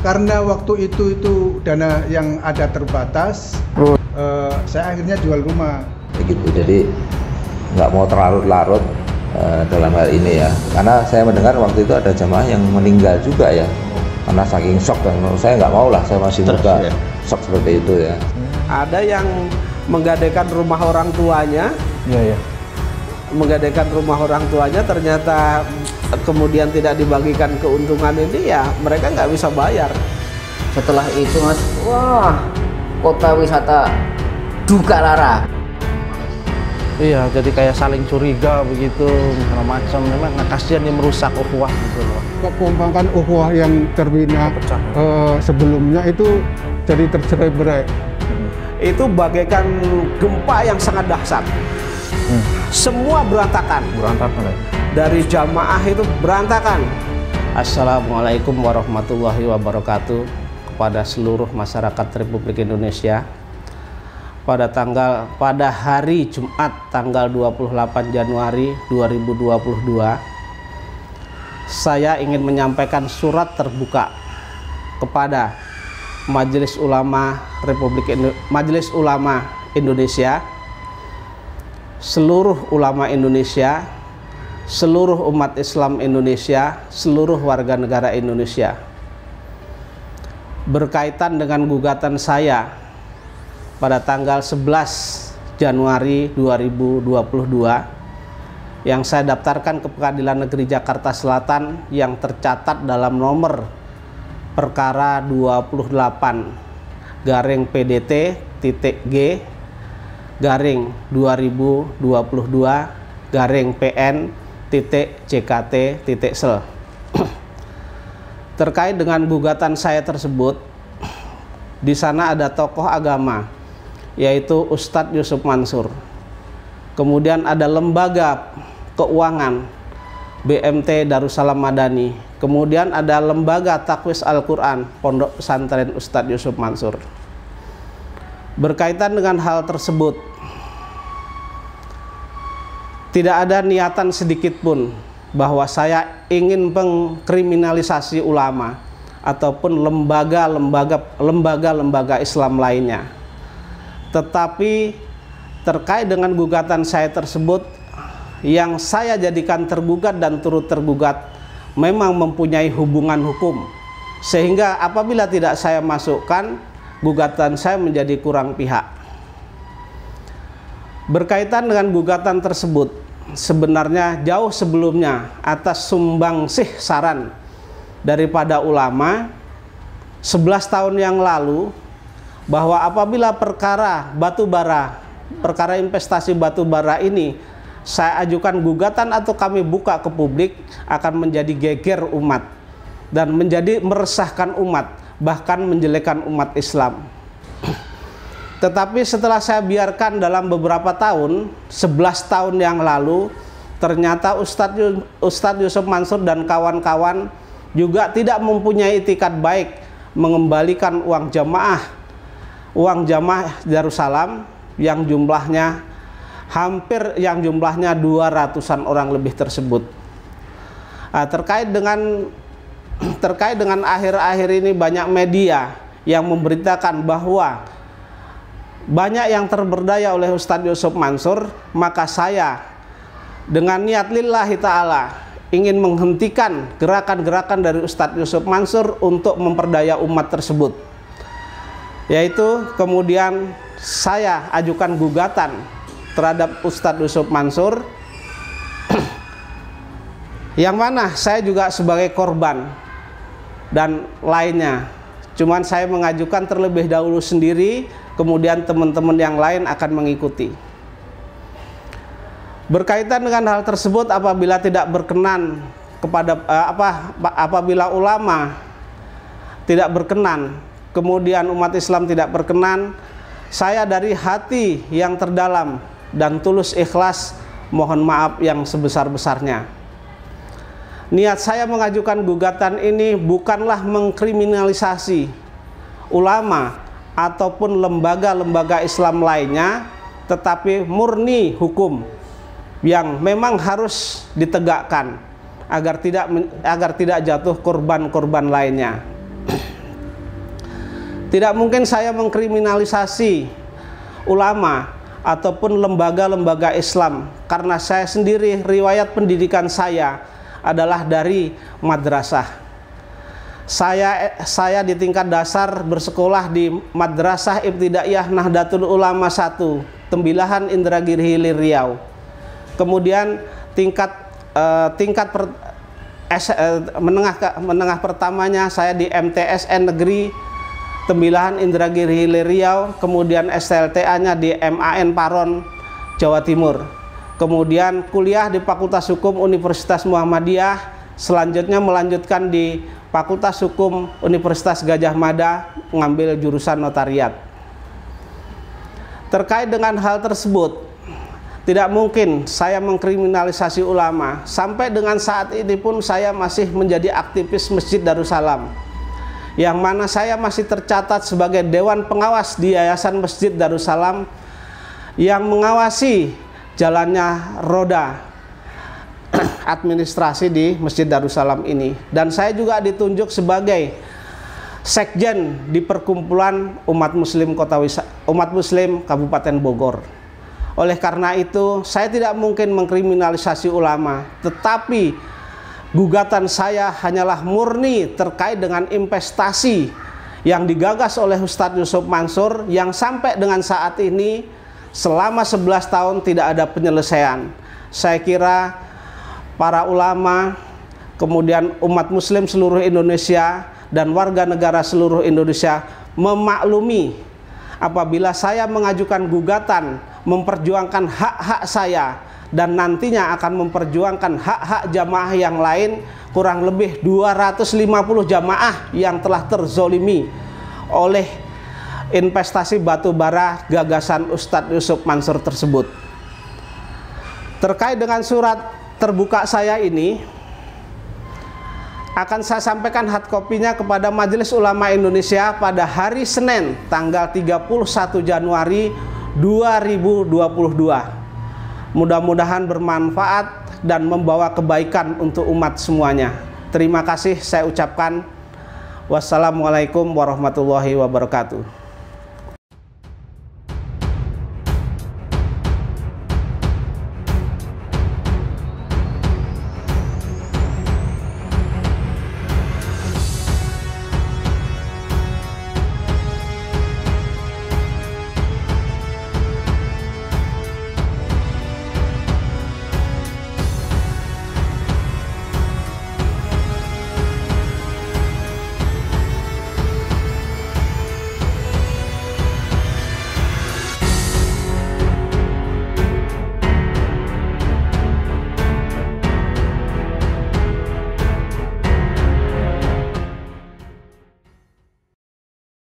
karena waktu itu dana yang ada terbatas, saya akhirnya jual rumah. Begitu, jadi nggak mau terlarut-larut dalam hal ini ya, karena saya mendengar waktu itu ada jamaah yang meninggal juga ya, karena saking shock, dan saya nggak mau lah, saya masih muda, ya. Shock seperti itu ya. Ada yang menggadaikan rumah orang tuanya, menggadaikan rumah orang tuanya, ternyata kemudian tidak dibagikan keuntungan ini, ya mereka nggak bisa bayar. Setelah itu Mas, wah, kota wisata duka lara. Iya, jadi kayak saling curiga begitu, macam-macam. Memang kasihan yang merusak ukhuwah gitu loh. Kekompakan ukhuwah yang terbina sebelumnya itu jadi tercerai-berai. Itu bagaikan gempa yang sangat dahsyat. Semua berantakan. Berantakan ya? Dari jamaah itu berantakan. Assalamualaikum warahmatullahi wabarakatuh kepada seluruh masyarakat Republik Indonesia. Pada hari Jumat tanggal 28 Januari 2022, saya ingin menyampaikan surat terbuka kepada Majelis Ulama Indonesia, seluruh ulama Indonesia, seluruh umat Islam Indonesia, seluruh warga negara Indonesia, berkaitan dengan gugatan saya pada tanggal 11 Januari 2022 yang saya daftarkan ke Pengadilan Negeri Jakarta Selatan yang tercatat dalam nomor perkara 28-G/2022-PN.JKT.sel. Terkait dengan gugatan saya tersebut, di sana ada tokoh agama, yaitu Ustadz Yusuf Mansur. Kemudian ada lembaga keuangan BMT Darussalam Madani. Kemudian ada lembaga Takwis Al-Quran Pondok Pesantren Ustadz Yusuf Mansur. Berkaitan dengan hal tersebut, tidak ada niatan sedikit pun bahwa saya ingin mengkriminalisasi ulama ataupun lembaga-lembaga Islam lainnya. Tetapi terkait dengan gugatan saya tersebut, yang saya jadikan tergugat dan turut tergugat memang mempunyai hubungan hukum, sehingga apabila tidak saya masukkan, gugatan saya menjadi kurang pihak. Berkaitan dengan gugatan tersebut, sebenarnya jauh sebelumnya atas sumbangsih saran daripada ulama 11 tahun yang lalu, bahwa apabila perkara batubara, perkara investasi batubara ini saya ajukan gugatan atau kami buka ke publik, akan menjadi geger umat dan menjadi meresahkan umat, bahkan menjelekkan umat Islam. Tetapi setelah saya biarkan dalam beberapa tahun, 11 tahun yang lalu, ternyata Ustadz Yusuf Mansur dan kawan-kawan juga tidak mempunyai itikat baik mengembalikan uang jamaah Darussalam yang jumlahnya 200-an orang lebih tersebut. Nah, terkait dengan akhir-akhir ini banyak media yang memberitakan bahwa banyak yang terberdaya oleh Ustadz Yusuf Mansur, maka saya dengan niat lillahi ta'ala ingin menghentikan gerakan-gerakan dari Ustadz Yusuf Mansur untuk memperdaya umat tersebut. Yaitu kemudian saya ajukan gugatan terhadap Ustadz Yusuf Mansur, yang mana saya juga sebagai korban dan lainnya. Cuman saya mengajukan terlebih dahulu sendiri, kemudian teman-teman yang lain akan mengikuti. Berkaitan dengan hal tersebut, apabila tidak berkenan kepada apabila ulama tidak berkenan, kemudian umat Islam tidak berkenan, saya dari hati yang terdalam dan tulus ikhlas mohon maaf yang sebesar-besarnya. Niat saya mengajukan gugatan ini bukanlah mengkriminalisasi ulama ataupun lembaga-lembaga Islam lainnya, tetapi murni hukum yang memang harus ditegakkan agar tidak jatuh korban-korban lainnya. Tidak mungkin saya mengkriminalisasi ulama ataupun lembaga-lembaga Islam, karena saya sendiri riwayat pendidikan saya adalah dari madrasah. Saya di tingkat dasar bersekolah di Madrasah Ibtidaiyah Nahdlatul Ulama 1, Tembilahan Indragiri Hilir Riau. Kemudian menengah pertamanya saya di MTSN Negeri Tembilahan Indragiri Hilir Riau, kemudian STLTA-nya di MAN Paron, Jawa Timur. Kemudian kuliah di Fakultas Hukum Universitas Muhammadiyah, selanjutnya melanjutkan di Fakultas Hukum Universitas Gadjah Mada, mengambil jurusan notariat. Terkait dengan hal tersebut, tidak mungkin saya mengkriminalisasi ulama. Sampai dengan saat ini pun saya masih menjadi aktivis Masjid Darussalam, yang mana saya masih tercatat sebagai Dewan Pengawas di Yayasan Masjid Darussalam yang mengawasi jalannya roda administrasi di Masjid Darussalam ini. Dan saya juga ditunjuk sebagai sekjen di Perkumpulan Umat Muslim Kabupaten Bogor. Oleh karena itu, saya tidak mungkin mengkriminalisasi ulama, tetapi gugatan saya hanyalah murni terkait dengan investasi yang digagas oleh Ustadz Yusuf Mansur, yang sampai dengan saat ini selama 11 tahun tidak ada penyelesaian. Saya kira para ulama, kemudian umat muslim seluruh Indonesia dan warga negara seluruh Indonesia memaklumi apabila saya mengajukan gugatan memperjuangkan hak-hak saya, dan nantinya akan memperjuangkan hak-hak jamaah yang lain, kurang lebih 250 jamaah yang telah terzolimi oleh investasi batu bara gagasan Ustadz Yusuf Mansur tersebut. Terkait dengan surat terbuka saya ini, akan saya sampaikan hard copy-nya kepada Majelis Ulama Indonesia pada hari Senin tanggal 31 Januari 2022. Mudah-mudahan bermanfaat dan membawa kebaikan untuk umat semuanya. Terima kasih saya ucapkan. Wassalamualaikum warahmatullahi wabarakatuh.